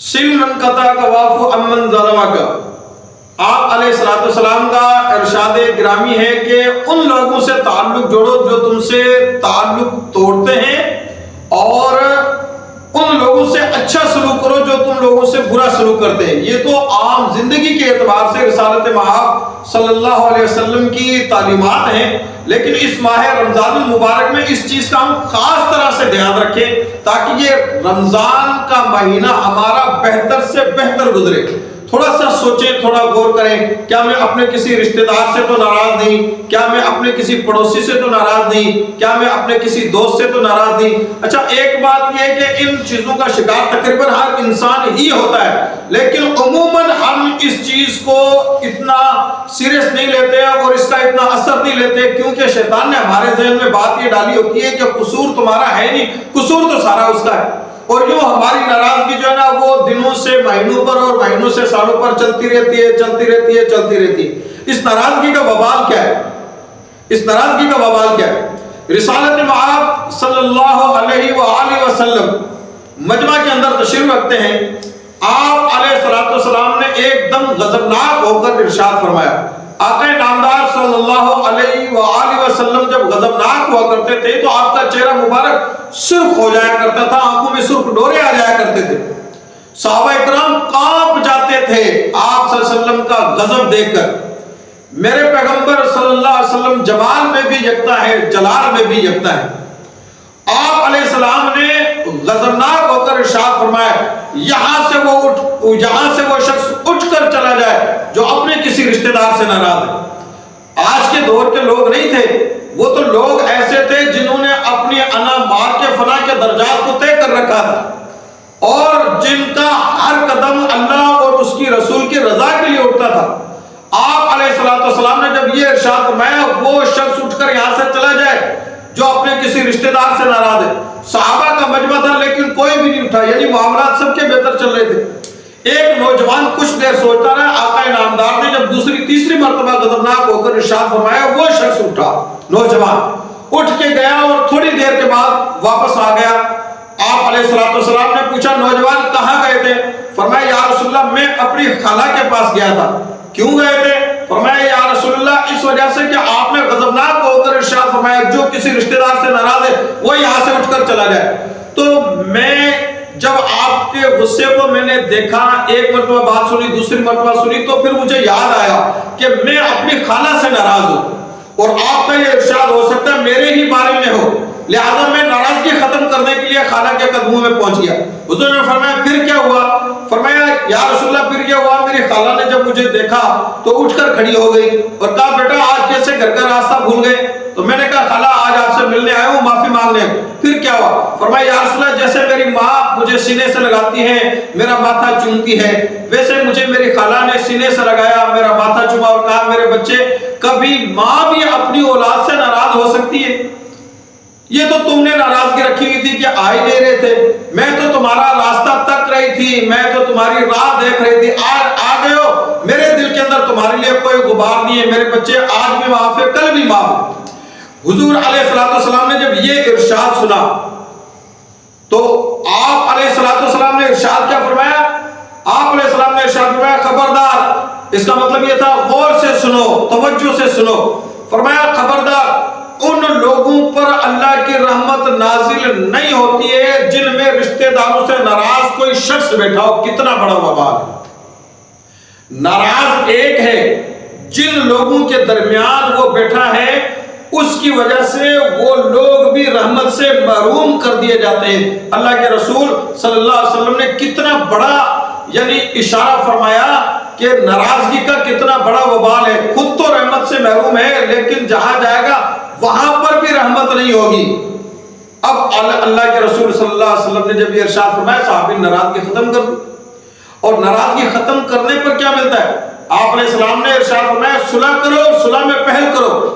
سل من قطع کا وافو امن ظلمہ کا آپ علیہ السلام کا ارشاد گرامی ہے کہ ان لوگوں سے تعلق جوڑو جو تم سے تعلق توڑتے ہیں، اور ان لوگوں سے اچھا سلوک کرو جو تم لوگوں سے برا سلوک کرتے ہیں۔ یہ تو عام زندگی کے اعتبار سے رسالت مآب صلی اللہ علیہ وسلم کی تعلیمات ہیں، لیکن اس ماہ رمضان المبارک میں اس چیز کا ہم خاص طرح سے دھیان رکھیں تاکہ یہ رمضان کا مہینہ ہمارا بہتر سے بہتر گزرے۔ تھوڑا سا سوچیں، تھوڑا غور کریں، کیا میں اپنے کسی رشتہ دار سے تو ناراض نہیں؟ کیا میں اپنے کسی پڑوسی سے تو ناراض نہیں؟ کیا میں اپنے کسی دوست سے تو ناراض نہیں؟ اچھا، ایک بات یہ ہے کہ ان چیزوں کا شکار تقریباً ہر انسان ہی ہوتا ہے، لیکن عموماً ہم اس چیز کو اتنا سیریس نہیں لیتے اور اس کا اتنا اثر نہیں لیتے، کیونکہ شیطان نے ہمارے ذہن میں بات یہ ڈالی ہوتی ہے کہ قصور تمہارا ہے نہیں، قصور تو سارا اس کا ہے۔ اور یوں ہماری ناراضگی جو ہے نا وہ دنوں سے مہینوں پر اور مہینوں سے سالوں پر چلتی رہتی ہے۔ اس ناراضگی کا وبال کیا ہے؟ رسالت مآب صلی اللہ علیہ وآلہ وسلم مجمع کے اندر تشریف رکھتے ہیں۔ آپ علیہ السلام نے ایک دم غضبناک ہو کر ارشاد فرمایا۔ آقا نامدار صلی اللہ علیہ وآلہ وسلم جب غضبناک ہوا کرتے تھے تو آپ کا چہرہ مبارک سرخ ہو جایا کرتا تھا، آنکھوں میں سرخ ڈورے آ جایا کرتے تھے، صحابہ اکرام کانپ جاتے تھے آپ صلی اللہ علیہ وسلم کا غضب دیکھ کر۔ میرے پیغمبر صلی اللہ علیہ وسلم جمال میں بھی یکتا ہے، جلال میں بھی یکتا ہے۔ آپ علیہ السلام نے غضبناک ہو کر ارشاد فرمایا، یہاں سے وہ شخص اٹھ کر چلا جائے جو اپنے کسی رشتہ دار سے ناراض ہے۔ آج کے دور کے لوگ نہیں تھے، وہ تو لوگ ایسے تھے جنہوں نے اپنی انا مار کے فنا کے درجات کو طے کر رکھا تھا اور جن کا ہر قدم اللہ اور اس کی رسول کی رضا کے لیے اٹھتا تھا۔ آپ علیہ السلام نے جب یہ ارشاد فرمایا وہ شخص اٹھ کر یہاں سے چلا جائے جو اپنے کسی رشتہ دار سے ناراض ہے۔ صحابہ کا مجمع تھا لیکن کوئی بھی نہیں اٹھا، یعنی معاملات سب کے بہتر چل رہے تھے۔ ایک نوجوان کچھ دیر سوچتا رہا، آقا انعامدار نے جب تیسری مرتبہ غضبناک ہو کر ارشاد فرمایا، وہ شخص اٹھا، نوجوان اٹھ کے گیا اور تھوڑی دیر کے بعد واپس آ گیا۔ آپ علیہ السلام نے پوچھا، نوجوان کہاں گئے تھے؟ فرمایا، یا رسول اللہ میں اپنی خالہ کے پاس گیا تھا۔ کیوں گئے تھے؟ فرمایا، یا رسول اللہ اس وجہ سے کہ آپ نے غضبناک ہو کر ارشاد فرمایا جو کسی رشتہ دار سے ناراض ہے وہ یہاں سے اٹھ کر چلا جائے۔ تو میں جب آپ کے غصے کو میں نے دیکھا، ایک مرتبہ بات سنی، دوسری مرتبہ سنی، تو پھر مجھے یاد آیا کہ میں اپنی خالہ سے ناراض ہوں اور آپ کا یہ ارشاد ہو سکتا ہے میرے ہی بارے میں ہو، لہذا میں ناراضگی ختم کرنے کے لیے خالہ کے قدموں میں پہنچ گیا۔ حضور نے فرمایا، پھر کیا ہوا؟ فرمایا، یا رسول اللہ پھر یہ ہوا، میری خالہ نے جب مجھے دیکھا تو اٹھ کر کھڑی ہو گئی اور کہا، بیٹا آج کیسے گھر کا راستہ بھول گئے؟ تو میں نے کہا، خالہ آج آپ سے ملنے آیا ہوں، معافی مانگنے۔ پھر کیا ہوا؟ فرمایا، یا رسول اللہ جیسے میری ماں مجھے سینے سے لگاتی ہے، میرا ماتھا چومتی ہے، ویسے مجھے میری خالہ نے سینے سے لگایا، میرا ماتھا چوما اور کہا، میرے بچے کبھی ماں بھی اپنی اولاد سے ناراض ہو سکتی ہے؟ یہ تو تم نے ناراضگی رکھی ہوئی تھی کہ آ ہی نہیں رہے تھے، میں تو تمہارا راستہ تک رہی تھی، میں تو تمہاری راہ دیکھ رہی تھی، آج آ گئے ہو، میرے دل کے اندر تمہارے لیے کوئی غبار نہیں ہے، میرے بچے آج بھی معاف ہے، کل بھی معاف ہے۔ حضور علیہ السلام نے جب یہ ارشاد سنا تو آپ علیہ السلام نے ارشاد کیا فرمایا؟ آپ علیہ السلام نے ارشاد فرمایا، خبردار، اس کا مطلب یہ تھا غور سے سنو، توجہ سے سنو۔ فرمایا، خبردار، ان لوگوں پر اللہ کی رحمت نازل نہیں ہوتی ہے جن میں رشتہ داروں سے ناراض کوئی شخص بیٹھا ہو۔ کتنا بڑا وبال ہے! ناراض ایک ہے، جن لوگوں کے درمیان وہ بیٹھا ہے اس کی وجہ سے وہ لوگ بھی رحمت سے محروم کر دیے جاتے ہیں۔ اللہ کے رسول صلی اللہ علیہ وسلم نے کتنا بڑا یعنی اشارہ فرمایا کہ ناراضگی کا کتنا بڑا وبال ہے۔ خود تو رحمت سے محروم ہے لیکن جہاں جائے گا وہاں پر بھی رحمت نہیں ہوگی۔ اب اللہ کے رسول صلی اللہ علیہ وسلم نے جب یہ ارشاد فرمایا، صحابی ناراضگی ختم کر دی۔ اور ناراضگی ختم کرنے پر کیا ملتا ہے؟ آپ علیہ السلام نے ارشاد فرمایا، صلح کرو اور صلح میں پہل کرو۔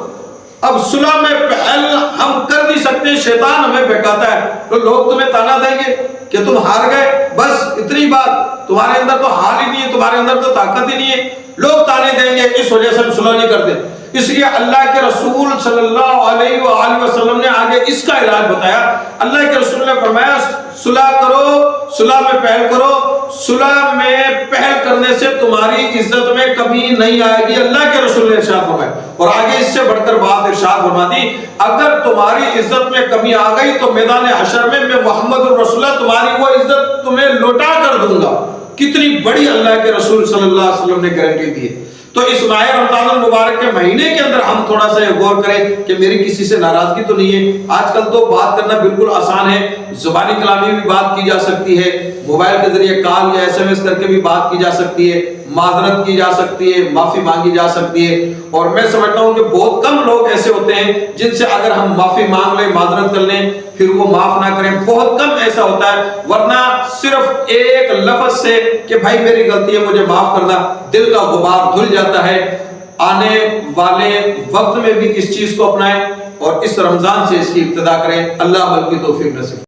اب صلح میں پہل ہم کر نہیں سکتے، شیطان ہمیں بہکاتا ہے، تو لوگ تمہیں تانا دیں گے کہ تم ہار گئے، بس اتنی بات، تمہارے اندر تو حال ہی نہیں ہے، تمہارے اندر تو طاقت ہی نہیں ہے، لوگ تانے دیں گے، اس وجہ سے ہم صلح نہیں کرتے۔ اس لیے اللہ کے رسول صلی اللہ علیہ وآلہ وسلم نے آگے اس کا علاج بتایا۔ اللہ کے رسول نے فرمایا صلح کرو، صلح میں پہل کرو، صلح میں پہل کرنے سے تمہاری عزت میں کمی نہیں آئے گی، اللہ کے رسول نے ارشاد فرمایا۔ اور آگے اس سے بڑھ کر بات ارشاد فرما دی، اگر تمہاری عزت میں کمی آ گئی تو میدان حشر میں محمد الرسول اللہ تمہاری وہ عزت تمہیں لوٹا کر دوں گا۔ کتنی بڑی اللہ کے رسول صلی اللہ علیہ وسلم نے گارنٹی دی ہے۔ تو اس ماہ رمضان المبارک کے مہینے کے اندر ہم تھوڑا سا یہ غور کریں کہ میری کسی سے ناراضگی تو نہیں ہے۔ آج کل تو بات کرنا بالکل آسان ہے، زبانی کلامی بھی بات کی جا سکتی ہے، موبائل کے ذریعے کال یا SMS کر کے بھی بات کی جا سکتی ہے، معذرت کی جا سکتی ہے، معافی مانگی جا سکتی ہے۔ اور میں سمجھتا ہوں کہ بہت کم لوگ ایسے ہوتے ہیں جن سے اگر ہم معافی مانگ لیں، معذرت کر لیں، پھر وہ معاف نہ کریں، بہت کم ایسا ہوتا ہے۔ ورنہ صرف ایک لفظ سے کہ بھائی میری غلطی ہے مجھے معاف کرنا، دل کا غبار دھل جاتا ہے۔ آنے والے وقت میں بھی اس چیز کو اپنائیں اور اس رمضان سے اس کی ابتدا کریں۔ اللہ عمل کی توفیق نصیب